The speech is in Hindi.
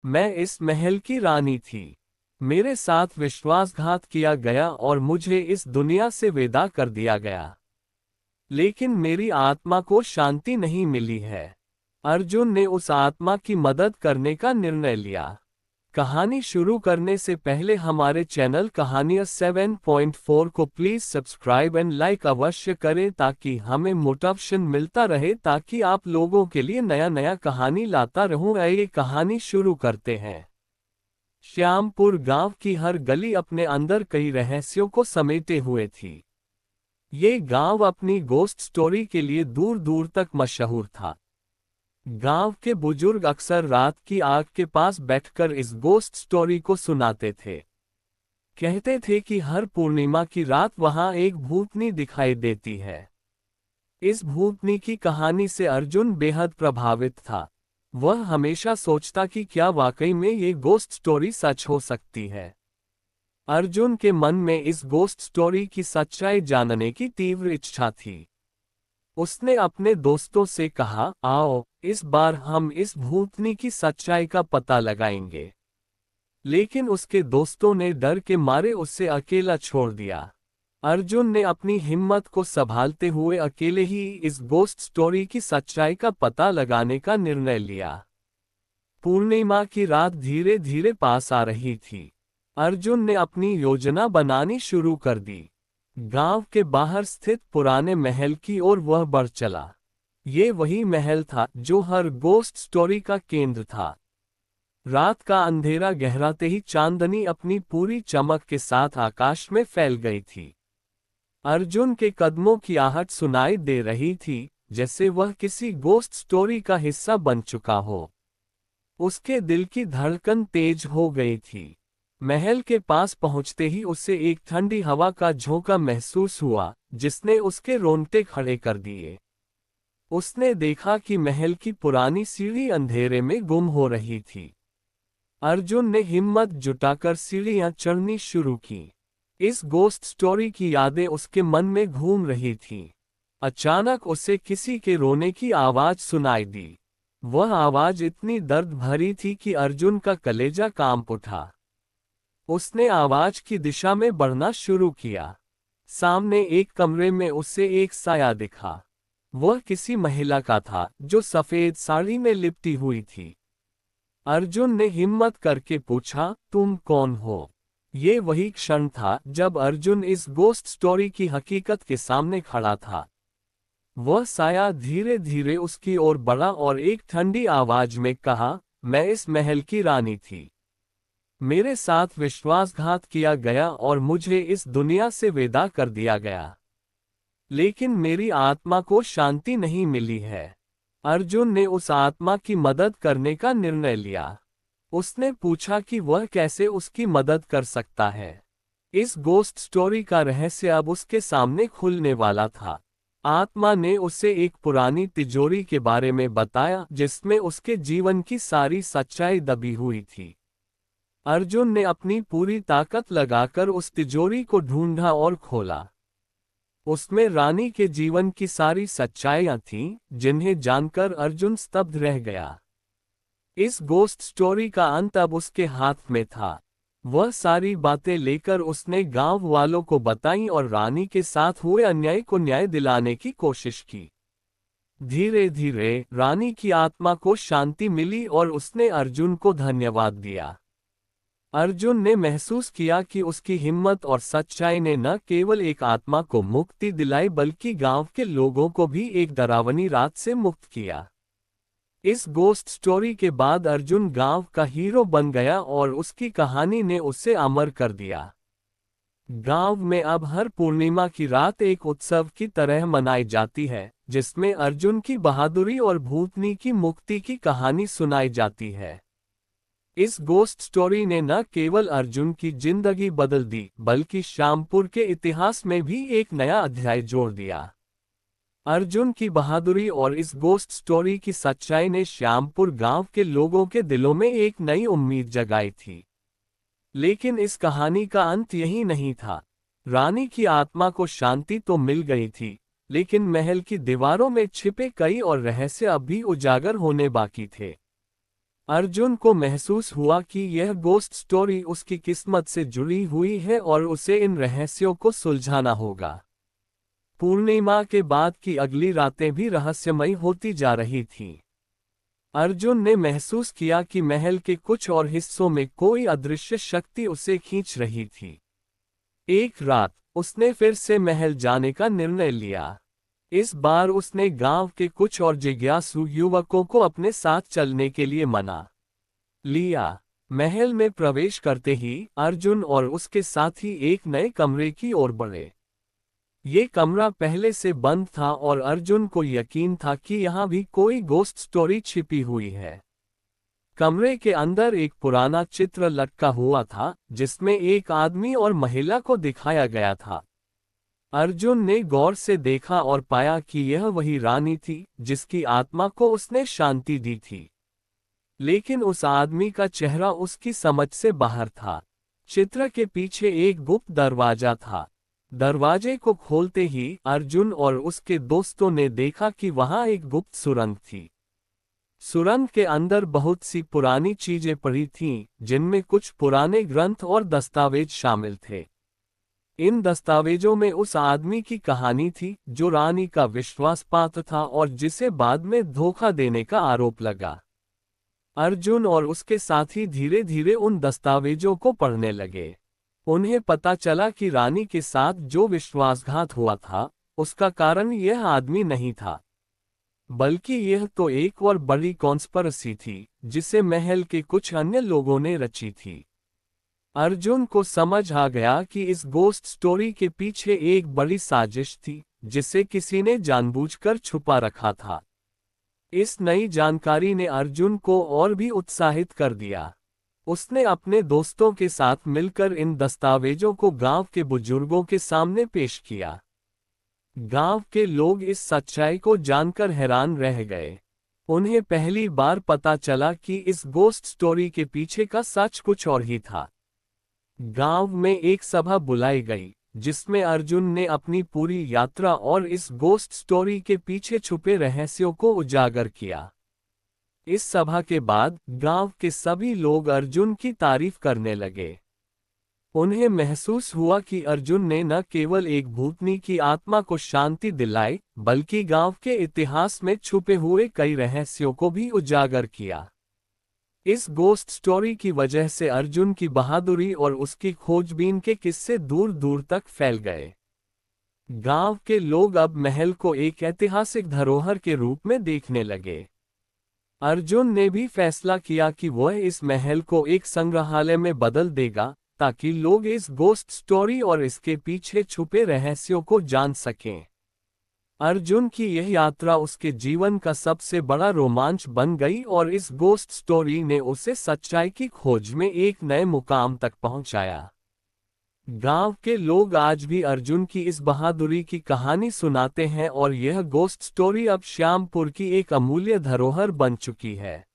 मैं इस महल की रानी थी। मेरे साथ विश्वासघात किया गया और मुझे इस दुनिया से विदा कर दिया गया। लेकिन मेरी आत्मा को शांति नहीं मिली है। अर्जुन ने उस आत्मा की मदद करने का निर्णय लिया। कहानी शुरू करने से पहले हमारे चैनल कहानियाँ 7.4 को प्लीज सब्सक्राइब एंड लाइक अवश्य करें ताकि हमें मोटिवेशन मिलता रहे, ताकि आप लोगों के लिए नया नया कहानी लाता रहूं। आइए कहानी शुरू करते हैं। श्यामपुर गांव की हर गली अपने अंदर कई रहस्यों को समेटे हुए थी। ये गांव अपनी गोस्ट स्टोरी के लिए दूर दूर तक मशहूर था। गांव के बुजुर्ग अक्सर रात की आग के पास बैठकर इस गोस्ट स्टोरी को सुनाते थे। कहते थे कि हर पूर्णिमा की रात वहां एक भूतनी दिखाई देती है। इस भूतनी की कहानी से अर्जुन बेहद प्रभावित था। वह हमेशा सोचता कि क्या वाकई में ये गोस्ट स्टोरी सच हो सकती है। अर्जुन के मन में इस गोस्ट स्टोरी की सच्चाई जानने की तीव्र इच्छा थी। उसने अपने दोस्तों से कहा, आओ इस बार हम इस भूतनी की सच्चाई का पता लगाएंगे। लेकिन उसके दोस्तों ने डर के मारे उसे अकेला छोड़ दिया। अर्जुन ने अपनी हिम्मत को संभालते हुए अकेले ही इस गोस्ट स्टोरी की सच्चाई का पता लगाने का निर्णय लिया। पूर्णिमा की रात धीरे धीरे पास आ रही थी। अर्जुन ने अपनी योजना बनानी शुरू कर दी। गांव के बाहर स्थित पुराने महल की ओर वह बढ़ चला। ये वही महल था जो हर गोस्ट स्टोरी का केंद्र था। रात का अंधेरा गहराते ही चांदनी अपनी पूरी चमक के साथ आकाश में फैल गई थी। अर्जुन के कदमों की आहट सुनाई दे रही थी, जैसे वह किसी गोस्ट स्टोरी का हिस्सा बन चुका हो। उसके दिल की धड़कन तेज हो गई थी। महल के पास पहुंचते ही उसे एक ठंडी हवा का झोंका महसूस हुआ, जिसने उसके रोंगटे खड़े कर दिए। उसने देखा कि महल की पुरानी सीढ़ी अंधेरे में गुम हो रही थी। अर्जुन ने हिम्मत जुटाकर सीढ़ियां चढ़नी शुरू की। इस गोस्ट स्टोरी की यादें उसके मन में घूम रही थीं। अचानक उसे किसी के रोने की आवाज सुनाई दी। वह आवाज इतनी दर्द भरी थी कि अर्जुन का कलेजा कांप उठा। उसने आवाज की दिशा में बढ़ना शुरू किया। सामने एक कमरे में उसे एक साया दिखा। वह किसी महिला का था जो सफेद साड़ी में लिपटी हुई थी। अर्जुन ने हिम्मत करके पूछा, तुम कौन हो? ये वही क्षण था जब अर्जुन इस गोस्ट स्टोरी की हकीकत के सामने खड़ा था। वह साया धीरे धीरे उसकी ओर बढ़ा और एक ठंडी आवाज में कहा, मैं इस महल की रानी थी। मेरे साथ विश्वासघात किया गया और मुझे इस दुनिया से विदा कर दिया गया। लेकिन मेरी आत्मा को शांति नहीं मिली है। अर्जुन ने उस आत्मा की मदद करने का निर्णय लिया। उसने पूछा कि वह कैसे उसकी मदद कर सकता है। इस गोस्ट स्टोरी का रहस्य अब उसके सामने खुलने वाला था। आत्मा ने उसे एक पुरानी तिजोरी के बारे में बताया, जिसमें उसके जीवन की सारी सच्चाई दबी हुई थी। अर्जुन ने अपनी पूरी ताकत लगाकर उस तिजोरी को ढूंढा और खोला। उसमें रानी के जीवन की सारी सच्चाइयां थीं, जिन्हें जानकर अर्जुन स्तब्ध रह गया। इस गोस्ट स्टोरी का अंत अब उसके हाथ में था। वह सारी बातें लेकर उसने गांव वालों को बताई और रानी के साथ हुए अन्याय को न्याय दिलाने की कोशिश की। धीरे धीरे रानी की आत्मा को शांति मिली और उसने अर्जुन को धन्यवाद दिया। अर्जुन ने महसूस किया कि उसकी हिम्मत और सच्चाई ने न केवल एक आत्मा को मुक्ति दिलाई बल्कि गांव के लोगों को भी एक डरावनी रात से मुक्त किया। इस गोस्ट स्टोरी के बाद अर्जुन गांव का हीरो बन गया और उसकी कहानी ने उसे अमर कर दिया। गांव में अब हर पूर्णिमा की रात एक उत्सव की तरह मनाई जाती है, जिसमें अर्जुन की बहादुरी और भूतनी की मुक्ति की कहानी सुनाई जाती है। इस गोस्ट स्टोरी ने न केवल अर्जुन की जिंदगी बदल दी, बल्कि श्यामपुर के इतिहास में भी एक नया अध्याय जोड़ दिया। अर्जुन की बहादुरी और इस गोस्ट स्टोरी की सच्चाई ने श्यामपुर गांव के लोगों के दिलों में एक नई उम्मीद जगाई थी। लेकिन इस कहानी का अंत यही नहीं था। रानी की आत्मा को शांति तो मिल गई थी, लेकिन महल की दीवारों में छिपे कई और रहस्य अब भी उजागर होने बाकी थे। अर्जुन को महसूस हुआ कि यह गोस्ट स्टोरी उसकी किस्मत से जुड़ी हुई है और उसे इन रहस्यों को सुलझाना होगा। पूर्णिमा के बाद की अगली रातें भी रहस्यमयी होती जा रही थीं। अर्जुन ने महसूस किया कि महल के कुछ और हिस्सों में कोई अदृश्य शक्ति उसे खींच रही थी। एक रात उसने फिर से महल जाने का निर्णय लिया। इस बार उसने गांव के कुछ और जिज्ञासु युवकों को अपने साथ चलने के लिए मना लिया। महल में प्रवेश करते ही अर्जुन और उसके साथी एक नए कमरे की ओर बढ़े। ये कमरा पहले से बंद था और अर्जुन को यकीन था कि यहाँ भी कोई गोस्ट स्टोरी छिपी हुई है। कमरे के अंदर एक पुराना चित्र लटका हुआ था जिसमें एक आदमी और महिला को दिखाया गया था। अर्जुन ने गौर से देखा और पाया कि यह वही रानी थी जिसकी आत्मा को उसने शांति दी थी। लेकिन उस आदमी का चेहरा उसकी समझ से बाहर था। चित्र के पीछे एक गुप्त दरवाजा था। दरवाजे को खोलते ही अर्जुन और उसके दोस्तों ने देखा कि वहां एक गुप्त सुरंग थी। सुरंग के अंदर बहुत सी पुरानी चीजें पड़ी थीं, जिनमें कुछ पुराने ग्रंथ और दस्तावेज शामिल थे। इन दस्तावेजों में उस आदमी की कहानी थी जो रानी का विश्वासपात्र था और जिसे बाद में धोखा देने का आरोप लगा। अर्जुन और उसके साथी धीरे धीरे उन दस्तावेजों को पढ़ने लगे। उन्हें पता चला कि रानी के साथ जो विश्वासघात हुआ था, उसका कारण यह आदमी नहीं था, बल्कि यह तो एक और बड़ी कॉन्स्पिरेसी थी जिसे महल के कुछ अन्य लोगों ने रची थी। अर्जुन को समझ आ गया कि इस गोस्ट स्टोरी के पीछे एक बड़ी साजिश थी जिसे किसी ने जानबूझकर छुपा रखा था। इस नई जानकारी ने अर्जुन को और भी उत्साहित कर दिया। उसने अपने दोस्तों के साथ मिलकर इन दस्तावेजों को गांव के बुजुर्गों के सामने पेश किया। गांव के लोग इस सच्चाई को जानकर हैरान रह गए। उन्हें पहली बार पता चला कि इस गोस्ट स्टोरी के पीछे का सच कुछ और ही था। गांव में एक सभा बुलाई गई जिसमें अर्जुन ने अपनी पूरी यात्रा और इस गोस्ट स्टोरी के पीछे छुपे रहस्यों को उजागर किया। इस सभा के बाद गांव के सभी लोग अर्जुन की तारीफ करने लगे। उन्हें महसूस हुआ कि अर्जुन ने न केवल एक भूतनी की आत्मा को शांति दिलाई, बल्कि गांव के इतिहास में छुपे हुए कई रहस्यों को भी उजागर किया। इस गोस्ट स्टोरी की वजह से अर्जुन की बहादुरी और उसकी खोजबीन के किस्से दूर दूर तक फैल गए। गांव के लोग अब महल को एक ऐतिहासिक धरोहर के रूप में देखने लगे। अर्जुन ने भी फैसला किया कि वह इस महल को एक संग्रहालय में बदल देगा ताकि लोग इस गोस्ट स्टोरी और इसके पीछे छुपे रहस्यों को जान सकें। अर्जुन की यह यात्रा उसके जीवन का सबसे बड़ा रोमांच बन गई और इस गोस्ट स्टोरी ने उसे सच्चाई की खोज में एक नए मुकाम तक पहुंचाया। गांव के लोग आज भी अर्जुन की इस बहादुरी की कहानी सुनाते हैं और यह गोस्ट स्टोरी अब श्यामपुर की एक अमूल्य धरोहर बन चुकी है।